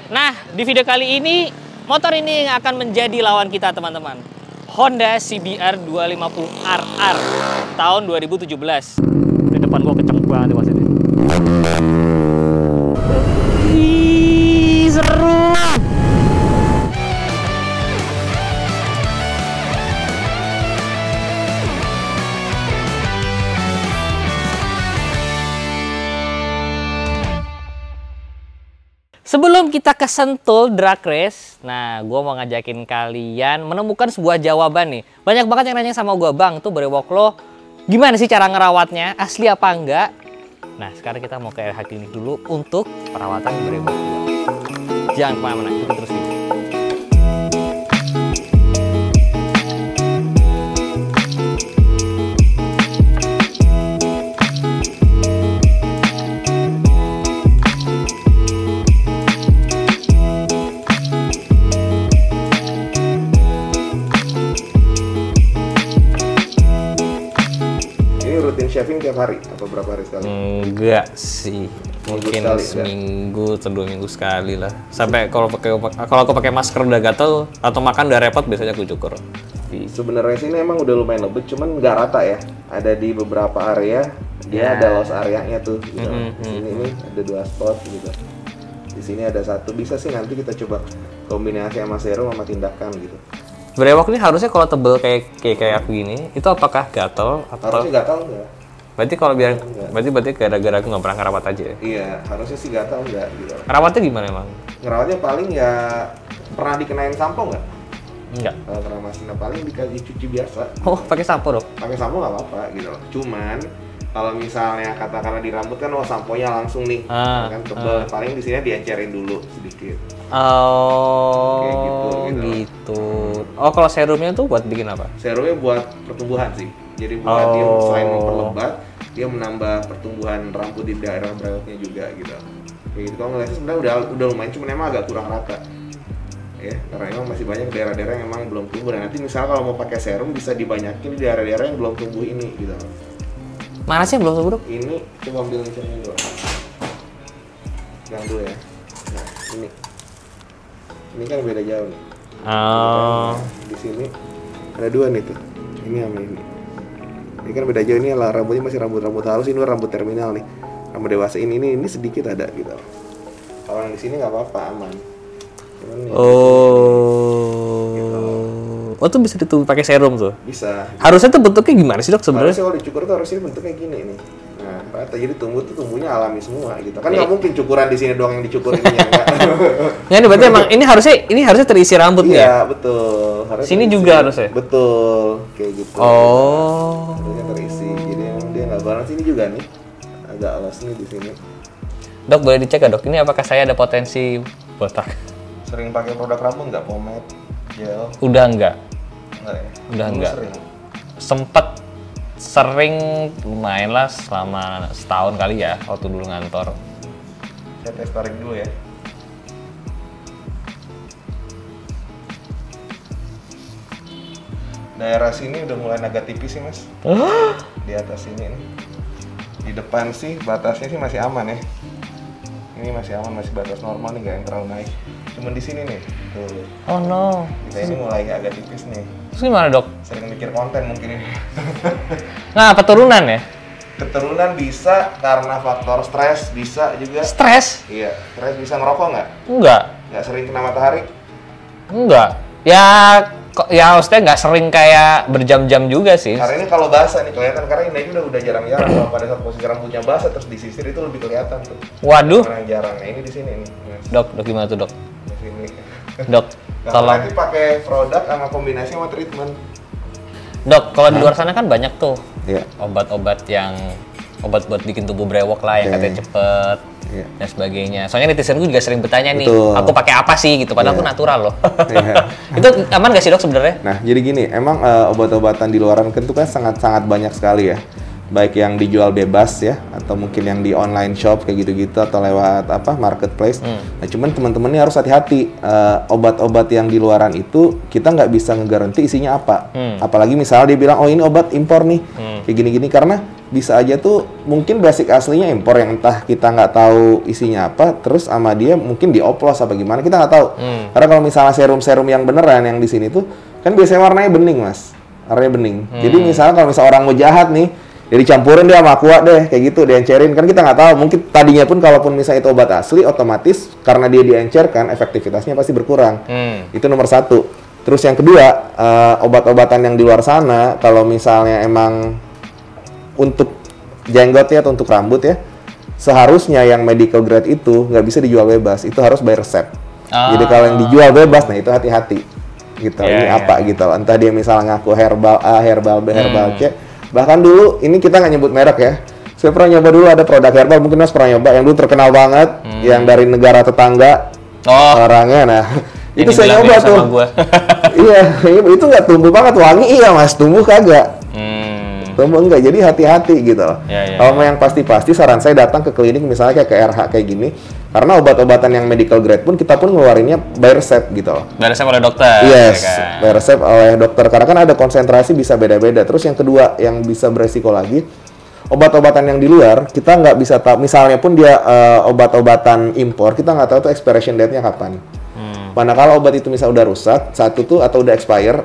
Nah, di video kali ini, motor ini yang akan menjadi lawan kita, teman-teman. Honda CBR 250 RR tahun 2017. Di depan gua kenceng banget mas ini. Seru. Sebelum kita ke Sentul Drag Race, nah gue mau ngajakin kalian menemukan sebuah jawaban nih. Banyak banget yang nanya sama gue, Bang, tuh brewok lo gimana sih cara ngerawatnya? Asli apa enggak? Nah sekarang kita mau ke RH Klinik dulu untuk perawatan brewok. Jangan kemana-mana, kita terus nih. Shaving tiap hari atau berapa hari sekali? Enggak sih, mungkin sekali, seminggu atau 2 minggu sekali lah. Sampai kalau aku pakai masker udah gatel atau makan udah repot, biasanya aku cukur. Sebenarnya sih ini emang udah lumayan lembut, cuman nggak rata ya. Ada di beberapa area dia ada loss areanya tuh. Gitu. Di sini ini ada 2 spot gitu. Di sini ada 1. Bisa sih nanti kita coba kombinasi sama serum sama tindakan gitu. Brewok ini harusnya kalau tebel kayak aku gini, itu apakah gatel? Harusnya gatal enggak? Berarti kalau berarti gara-gara aku nggak pernah ngerawat aja ya? Iya, harusnya sih gatal enggak gitu. Ngerawatnya gimana emang? Ngerawatnya paling ya pernah dikenain sampo nggak? Enggak. Kalau kena mesin paling dikasih cuci biasa. Oh, pakai sampo dong? Pakai sampo nggak apa-apa gitu loh. Cuman kalau misalnya katakanlah di rambut kan samponya langsung nih, kan tebel. Paling di sini diencerin dulu sedikit. Oh, kayak gitu. Oh, kalau serumnya tuh buat bikin apa? Serumnya buat pertumbuhan sih. Jadi buat dia selain memperlebat, dia menambah pertumbuhan rambut di daerah brewoknya juga gitu. Kayak gitu. Kalau ngeliatnya sebenarnya udah lumayan, cuma emang agak kurang rata. Ya, karena emang masih banyak daerah-daerah yang emang belum tumbuh. Dan nanti misalnya kalau mau pakai serum bisa dibanyakin di daerah-daerah yang belum tumbuh ini gitu. Mana sih yang belum tumbuh? Ini coba ambil cermin dulu. Yang dulu ya. Nah, ini. Ini kan beda jauh nih. Oh. Di sini ada 2 nih tuh. Ini sama ini. Ini kan beda jauh, ini rambutnya masih rambut halus, ini rambut terminal nih. Rambut dewasa ini sedikit ada gitu. Kalau yang di sini nggak apa-apa, aman. Cuman gitu. Oh, tuh bisa ditumbuh pakai serum tuh? Bisa. Harusnya tuh bentuknya gimana sih, Dok, sebenarnya? Harusnya kalau dicukur tuh harusnya bentuknya gini nih. Nah, rata, jadi tumbuhnya alami semua gitu. Kan nggak mungkin cukuran di sini doang yang dicukur ininya enggak. Ya, ini berarti emang ini harusnya terisi rambutnya. Iya, betul. Harusnya sini terisi. Juga harusnya. Betul, kayak gitu. Oh. Harusnya terisi. Jadi emang dia nggak balance. Ini juga nih. Agak alas nih di sini. Dok, boleh dicek ya, Dok? Ini apakah saya ada potensi botak? Sering pakai produk rambut nggak? Pomade, gel? Udah enggak. Enggak ya? Udah enggak. Sering. Sering lumayan lah selama setahun kali ya waktu dulu ngantor. Saya tes tarik dulu ya. Daerah sini udah mulai agak tipis sih, Mas. Di atas sini nih. Di depan sih batasnya sih masih aman ya. Ini masih aman, masih batas normal nih, nggak yang terlalu naik. Cuman di sini nih, tuh. Oh no. Di sini mulai agak tipis nih. Terus gimana, Dok? Sering mikir konten mungkin ini. Nah, keturunan ya? Keturunan bisa karena faktor stres, bisa juga. Stres? Iya, stres. Bisa ngerokok nggak? Enggak. Nggak sering kena matahari? Enggak. Ya maksudnya nggak sering kayak berjam-jam juga sih. Karena ini kalau basah nih kelihatan, karena ini udah jarang-jarang. Kalau pada saat posisi rambutnya basah terus disisir itu lebih kelihatan tuh. Waduh. Karena yang jarang. Nah, ini di sini nih. Dok gimana tuh, Dok? Di sini. Dok, Nah, tolong. nanti pakai produk sama kombinasi sama treatment. Dok, kalau di luar sana kan banyak tuh Iya. obat-obat buat bikin tubuh brewok lah yang katanya cepet dan sebagainya. Soalnya netizen gue juga sering bertanya nih, aku pakai apa sih gitu, padahal aku natural loh. Itu aman gak sih, Dok, sebenarnya? Nah, jadi gini, emang obat-obatan di luaran itu kan sangat-sangat banyak sekali ya. baik yang dijual bebas ya, atau mungkin yang di online shop kayak gitu-gitu, atau lewat marketplace. Nah, cuman teman-teman ini harus hati-hati. Obat-obat yang di luaran itu kita nggak bisa ngegaranti isinya apa. Apalagi misalnya dia bilang, oh ini obat impor nih, kayak gini-gini, karena bisa aja tuh mungkin basic aslinya impor yang entah kita nggak tahu isinya apa, terus sama dia mungkin dioplos apa gimana, kita nggak tahu. Karena kalau misalnya serum-serum yang beneran yang di sini tuh kan biasanya warnanya bening, Mas. Warnanya bening. Jadi misalnya kalau misalnya orang mau jahat nih, jadi campurin dia sama aqua deh, kayak gitu, diencerin. Kan kita nggak tahu, mungkin tadinya pun kalaupun misalnya itu obat asli, otomatis karena dia diencerkan, efektivitasnya pasti berkurang. Itu nomor satu. Terus yang kedua, obat-obatan yang di luar sana, kalau misalnya emang untuk jenggot ya, atau untuk rambut ya, seharusnya yang medical grade itu nggak bisa dijual bebas, itu harus by resep. Jadi kalau yang dijual bebas, nah itu hati-hati. Gitu, ini apa gitu. Entah dia misalnya ngaku herbal A, herbal B, herbal C. Bahkan dulu, ini kita nggak nyebut merek ya. Saya pernah nyoba dulu ada produk herbal, mungkin Mas pernah nyoba, yang dulu terkenal banget, yang dari negara tetangga, orangnya. Nah, itu saya nyoba tuh. Iya, itu nggak tumbuh banget, wangi iya Mas, tumbuh kagak. Tumbuh enggak, jadi hati-hati gitu loh. Kalau mau yang pasti-pasti, saran saya datang ke klinik misalnya kayak ke RH kayak gini, karena obat-obatan yang medical grade pun kita pun ngeluarinnya by resep gitu loh. By resep oleh dokter? Yes, ya kan? by resep oleh dokter, karena kan ada konsentrasi bisa beda-beda. Terus yang kedua, yang bisa beresiko lagi, obat-obatan yang di luar, kita nggak bisa tahu, misalnya pun dia obat-obatan impor, kita nggak tahu tuh expiration date-nya kapan. Manakala obat itu misalnya udah rusak, satu tuh, atau udah expire,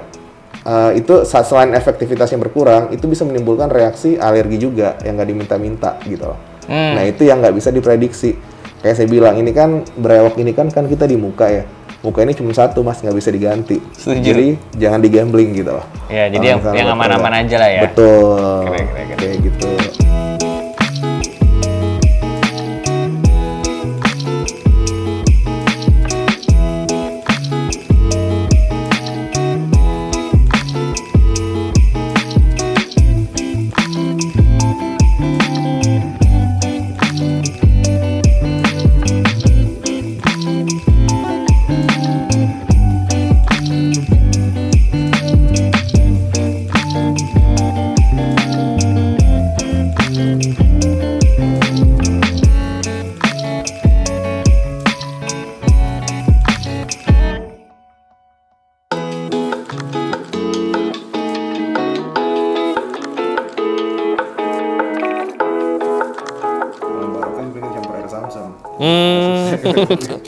itu selain efektivitasnya berkurang, itu bisa menimbulkan reaksi alergi juga yang nggak diminta-minta gitu loh. Nah itu yang nggak bisa diprediksi. Kayak saya bilang, ini kan brewok ini kan kita di muka ya. Muka ini cuma satu Mas, nggak bisa diganti. Setuju. Jadi jangan digambling gitu loh. Ya, jadi yang aman-aman aja lah ya. Betul. Keren. Kayak gitu.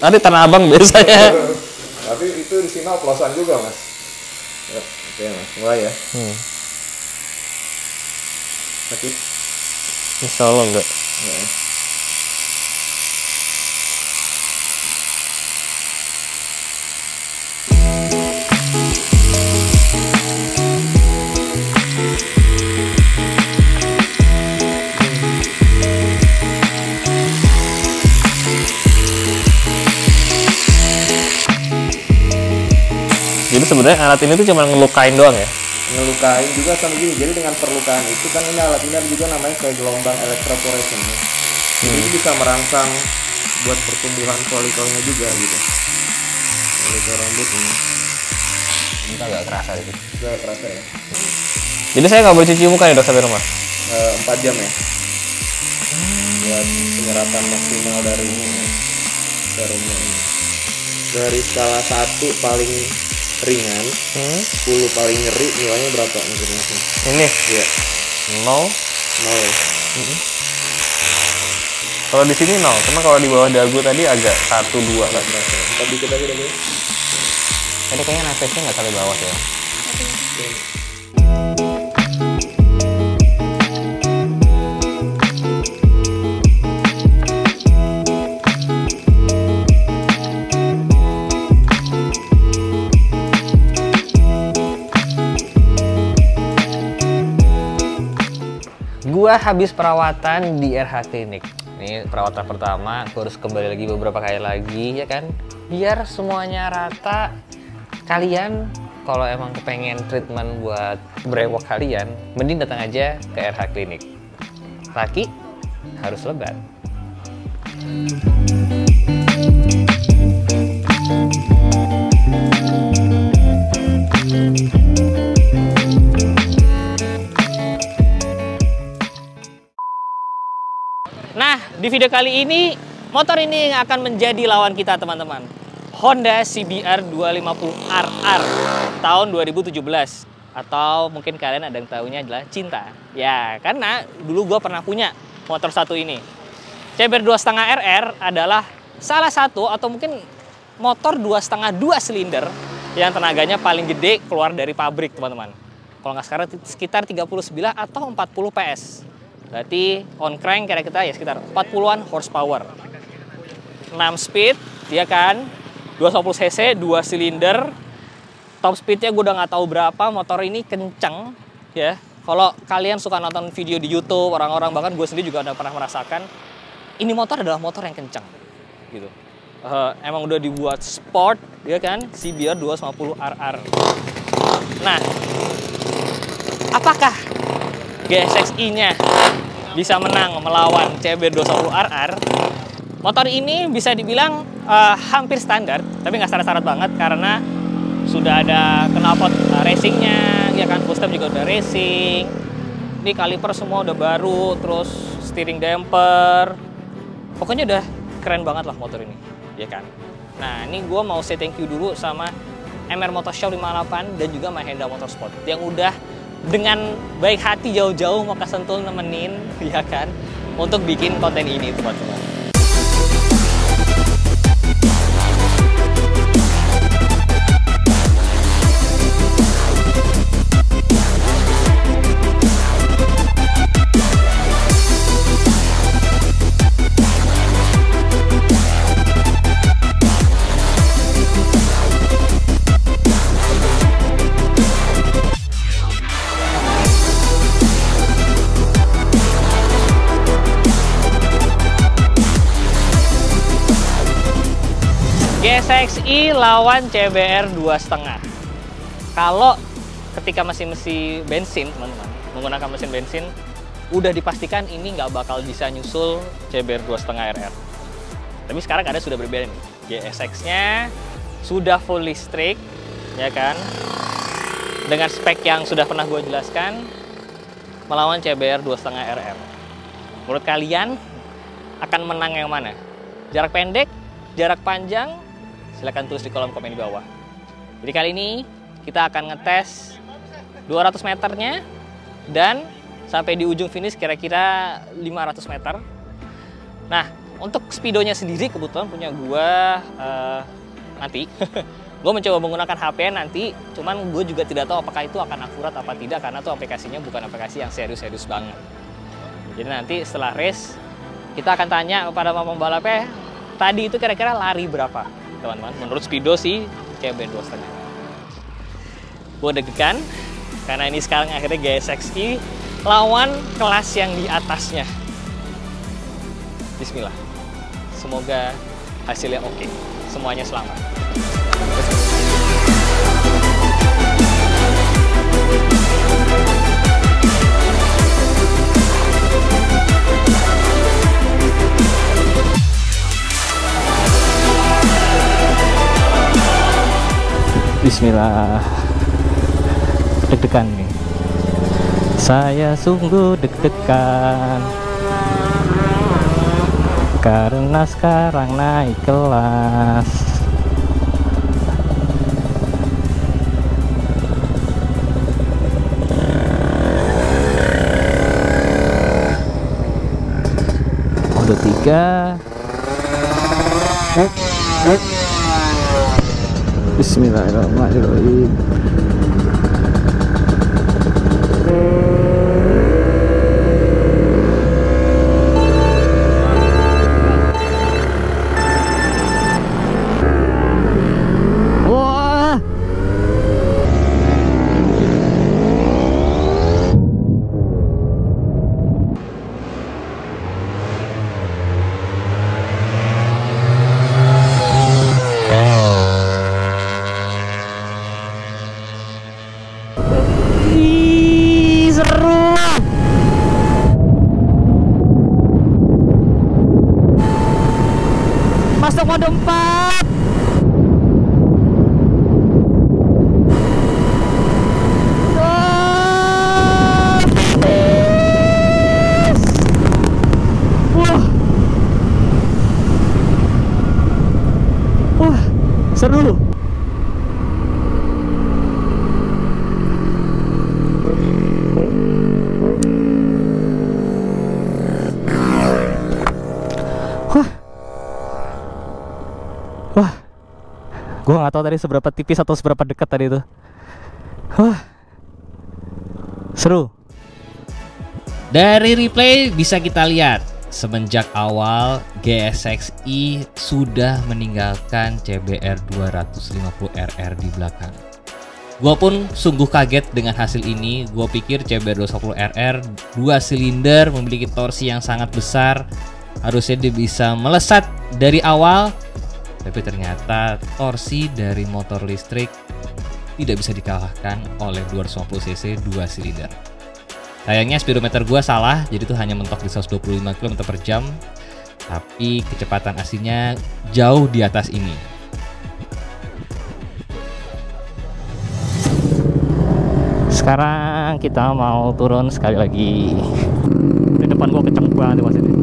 Nanti Tanah Abang biasanya. Tapi itu di sini oplosan juga Mas. Ya, oke Mas, mulai ya. Sakit? Insya Allah enggak. Ya. Jadi sebenarnya alat ini tuh cuma ngelukain doang ya? Ngelukain juga sama gini. Jadi dengan perlukaan itu kan ini alat ini juga namanya kayak gelombang electroporation. Jadi ini bisa merangsang buat pertumbuhan folikelnya juga gitu. Folikel rambut ini. Ini agak kerasa gitu. Agak kerasa ya. Jadi saya nggak boleh cuci muka nih dok sampai rumah? 4 jam ya. Buat penyerapan maksimal dari ini, serumnya ini. Dari skala 1 paling ringan, 10 paling nyeri, nilainya berapa menurut Mas? Ini? Iya. 0. 0 ya? Kalau di sini 0, cuma kalau di bawah dagu tadi agak 1, 2 kan. Tapi dikit lagi deh. Tadi kayaknya nafasnya nggak sampai bawah ya. Gua habis perawatan di RH Klinik. Ini perawatan pertama, gua harus kembali lagi beberapa kali lagi ya kan. Biar semuanya rata. Kalian kalau emang kepengen treatment buat brewok kalian, mending datang aja ke RH Klinik. Laki harus lebat. video kali ini, motor ini yang akan menjadi lawan kita teman-teman. Honda CBR 250RR tahun 2017. Atau mungkin kalian ada yang tahunya adalah Cinta. Ya, karena dulu gue pernah punya motor satu ini. CBR 2,5RR adalah salah satu atau mungkin motor 2,5 2 silinder yang tenaganya paling gede keluar dari pabrik teman-teman. Kalau nggak sekarang sekitar 39 atau 40 PS. Berarti on crank kira-kira ya sekitar 40-an horsepower. 6 speed, dia kan 250 cc, 2 silinder. Top speednya gue udah nggak tahu berapa. Motor ini kenceng ya. Kalau kalian suka nonton video di YouTube, orang-orang bahkan gue sendiri juga udah pernah merasakan, ini motor adalah motor yang kenceng gitu. Emang udah dibuat sport, ya kan? CBR 250RR. Nah, apakah GSX-i-nya bisa menang melawan CBR 250RR? Motor ini bisa dibilang hampir standar, tapi nggak standar-standar banget karena sudah ada knalpot racingnya, ya kan? Full step juga udah racing. Ini kaliper semua udah baru, terus steering damper. Pokoknya udah keren banget lah motor ini, ya kan? Nah, ini gue mau say thank you dulu sama MR Motorshop 58 dan juga Mahenda Motorsport yang udah dengan baik hati jauh-jauh mau ke Sentul nemenin, ya kan, untuk bikin konten ini teman-teman. GSX-i lawan CBR 2,5. Kalau ketika masih bensin, teman-teman, menggunakan mesin bensin, udah dipastikan ini nggak bakal bisa nyusul CBR 2,5RR. Tapi sekarang ada sudah berbeda nih. GSX-nya sudah full listrik, ya kan? Dengan spek yang sudah pernah gue jelaskan, melawan CBR 2,5RR. Menurut kalian akan menang yang mana? Jarak pendek, jarak panjang? Silahkan tulis di kolom komen di bawah. Jadi kali ini kita akan ngetes 200 meternya dan sampai di ujung finish kira-kira 500 meter. Nah, untuk speedonya sendiri kebetulan punya gua nanti. Gue mencoba menggunakan HP nanti, cuman gue juga tidak tahu apakah itu akan akurat apa tidak karena tuh aplikasinya bukan aplikasi yang serius-serius banget. Jadi nanti setelah race kita akan tanya kepada pembalapnya tadi itu kira-kira lari berapa, teman-teman, menurut speedo si CBR 2,5. Gue deg-degan karena ini sekarang akhirnya GSX-i lawan kelas yang di atasnya. Bismillah. Semoga hasilnya oke. Semuanya selamat. Bismillah. Deg-degan nih. Saya sungguh deg-degan karena sekarang naik kelas. Mode 3. Bismillahirrahmanirrahim. Wah. seru. Wah, gue nggak tahu tadi seberapa tipis atau seberapa dekat tadi itu. Wah, seru. Dari replay bisa kita lihat semenjak awal GSX-i sudah meninggalkan CBR 250RR di belakang. Gua pun sungguh kaget dengan hasil ini. Gua pikir CBR 250RR 2 silinder memiliki torsi yang sangat besar, harusnya dia bisa melesat dari awal. Tapi ternyata torsi dari motor listrik tidak bisa dikalahkan oleh 250cc 2 silinder. Sayangnya speedometer gua salah, jadi itu hanya mentok di 125 km/jam. Tapi kecepatan aslinya jauh di atas ini. Sekarang kita mau turun sekali lagi. Di depan gua kenceng banget mas ini.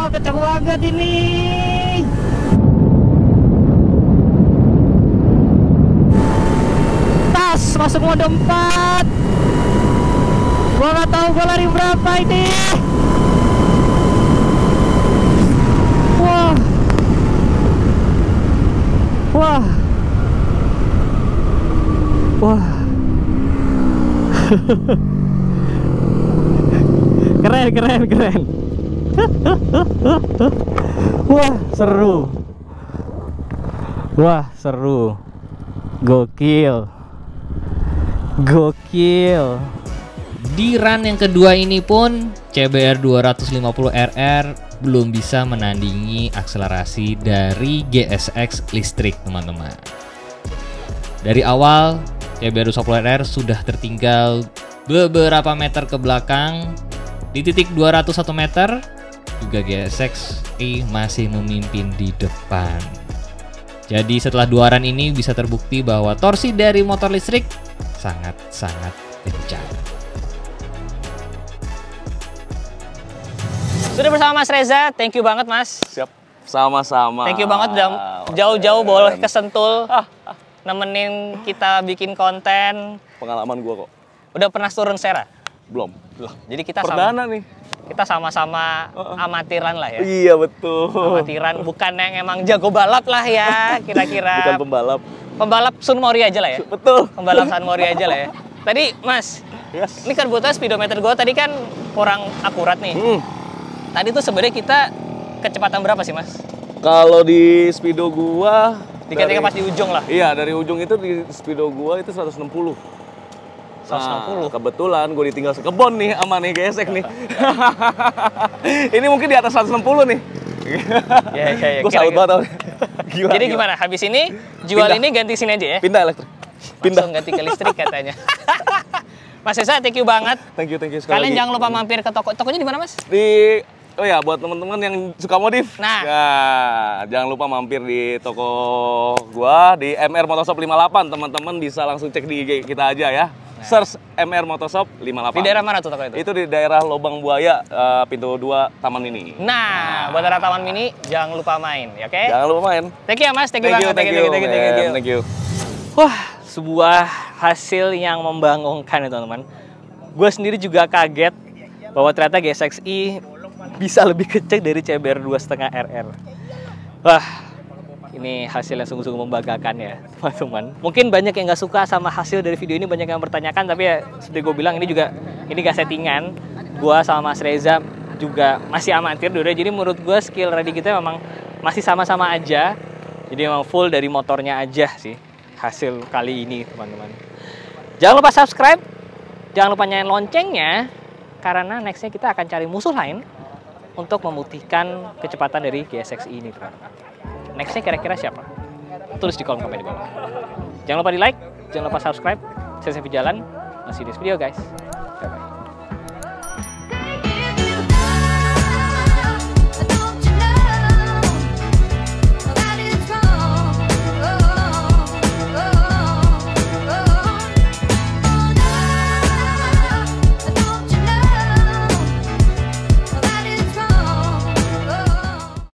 Kencang banget ini. Tas masuk mode 4. Gua nggak tahu gua lari berapa ini. Wah. Wah. Wah. Keren. Wah, seru. Wah, seru. Gokil. Di run yang kedua ini pun CBR 250RR belum bisa menandingi akselerasi dari GSX listrik, teman-teman. Dari awal CBR 250RR sudah tertinggal beberapa meter ke belakang. Di titik 201 meter juga GSX-i masih memimpin di depan. Jadi setelah 2 run ini bisa terbukti bahwa torsi dari motor listrik sangat-sangat kencang. Sudah bersama Mas Reza, thank you banget Mas. Siap, sama-sama. Thank you banget udah jauh-jauh boleh ke Sentul, nemenin kita bikin konten. Pengalaman gua kok. Udah pernah turun Sera? Belum. Jadi kita Perdana nih. Kita sama-sama amatiran lah ya. Iya betul. Amatiran, bukan yang emang jago balap lah ya, kira-kira. Bukan pembalap. Pembalap Sun Mori aja lah ya. Betul. Pembalap Sun Mori aja lah ya. Tadi Mas, ini kan butuh speedometer gue tadi kan kurang akurat nih. Tadi tuh sebenarnya kita kecepatan berapa sih Mas? Kalau di speedo gua Ketika pas di ujung lah. Iya, dari ujung itu di speedo gua itu 160. 160. Nah, kebetulan gue ditinggal sekebon nih sama nih GSX nih. Ini mungkin di atas 160 nih. Ya. Gue salut banget. Gila. Jadi gimana? Habis ini jual ini ganti sini aja ya? Pindah elektrik. Langsung ganti ke listrik katanya. Mas Reza, thank you banget. Thank you sekali Kalian lagi. jangan lupa mampir ke toko. Tokonya di mana Mas? Oh ya, buat teman-teman yang suka modif. Nah, jangan lupa mampir di toko gua di MR Motorshop 58. Teman-teman bisa langsung cek di IG kita aja ya. Search MR Motorshop 58. Di daerah mana tuh toko itu? Itu di daerah Lobang Buaya, pintu 2 Taman Mini. Nah, buat daerah Taman Mini jangan lupa main, ya, oke? Jangan lupa main. Thank you ya Mas, thank you banget. Thank you. Wah, sebuah hasil yang membanggakan ya teman-teman. Gue sendiri juga kaget bahwa ternyata GSX-i bisa lebih kenceng dari CBR 2,5 RR. Wah, ini hasil yang sungguh-sungguh membanggakan ya teman-teman. Mungkin banyak yang nggak suka sama hasil dari video ini, banyak yang bertanyakan, tapi ya seperti gue bilang ini gak settingan. Gue sama Mas Reza juga masih amatir dulu, jadi menurut gue skill ready kita memang masih sama-sama aja. Jadi memang full dari motornya aja sih hasil kali ini teman-teman. Jangan lupa subscribe, jangan lupa nyalain loncengnya, karena nextnya kita akan cari musuh lain untuk membuktikan kecepatan dari GSX ini teman-teman. Nextnya kira-kira siapa? Tulis di kolom komen di bawah. Jangan lupa di like, jangan lupa subscribe. Saya Sevi Jalan, masih di video guys.